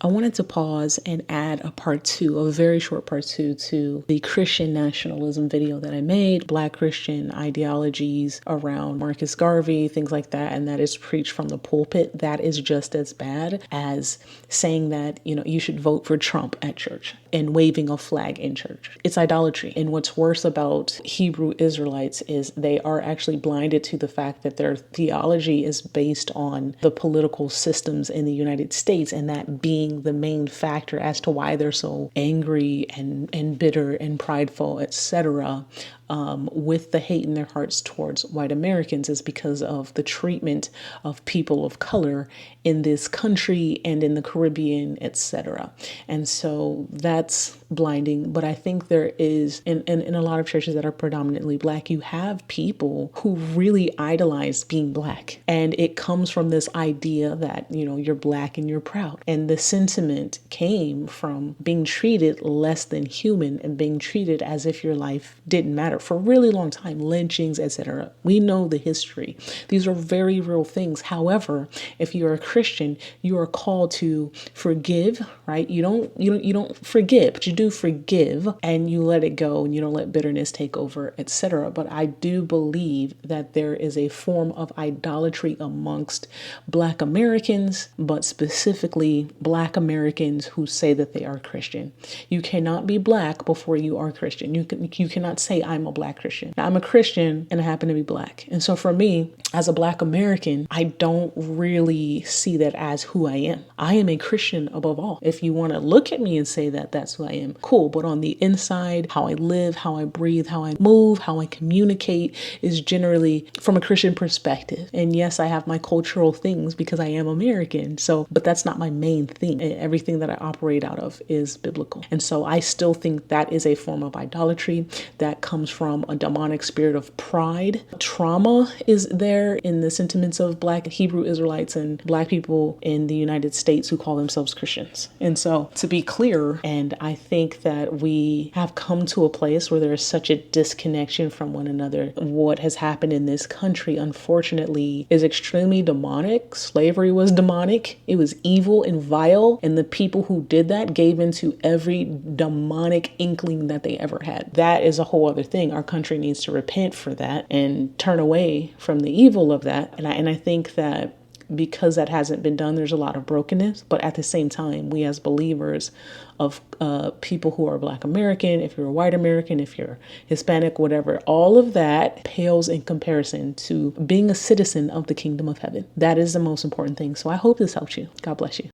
I wanted to pause and add a part two, a very short part two, to the Christian nationalism video that I made, Black Christian ideologies around Marcus Garvey, things like that, and that is preached from the pulpit. That is just as bad as saying that, you should vote for Trump at church and waving a flag in church. It's idolatry. And what's worse about Hebrew Israelites is they are actually blinded to the fact that their theology is based on the political systems in the United States, and that being the main factor as to why they're so angry and bitter and prideful, etc. With the hate in their hearts towards white Americans is because of the treatment of people of color in this country and in the Caribbean, etc. And so that's blinding. But I think there is, in a lot of churches that are predominantly Black, you have people who really idolize being Black. And it comes from this idea that, you're Black and you're proud. And the sentiment came from being treated less than human and being treated as if your life didn't matter for a really long time, lynchings, etc. We know the history. These are very real things. However, if you're a Christian, you are called to forgive, right? You don't forgive, but you do forgive, and you let it go, and you don't let bitterness take over, etc. But I do believe that there is a form of idolatry amongst Black Americans, but specifically Black Americans who say that they are Christian. You cannot be Black before you are Christian. You cannot say I'm a Black Christian. Now, I'm a Christian and I happen to be Black. And so for me, as a Black American, I don't really see that as who I am. I am a Christian above all. If you want to look at me and say that that's who I am, cool. But on the inside, how I live, how I breathe, how I move, how I communicate is generally from a Christian perspective. And yes, I have my cultural things because I am American. So, but that's not my main thing. Everything that I operate out of is biblical. And so I still think that is a form of idolatry that comes from a demonic spirit of pride. Trauma is there in the sentiments of Black Hebrew Israelites and Black people in the United States who call themselves Christians. And so to be clear, and I think that we have come to a place where there is such a disconnection from one another. What has happened in this country, unfortunately, is extremely demonic. Slavery was demonic. It was evil and vile. And the people who did that gave into every demonic inkling that they ever had. That is a whole other thing. Our country needs to repent for that and turn away from the evil of that. And I think that because that hasn't been done, there's a lot of brokenness. But at the same time, we as believers of people who are Black American, if you're a white American, if you're Hispanic, whatever, all of that pales in comparison to being a citizen of the kingdom of heaven. That is the most important thing. So I hope this helps you. God bless you.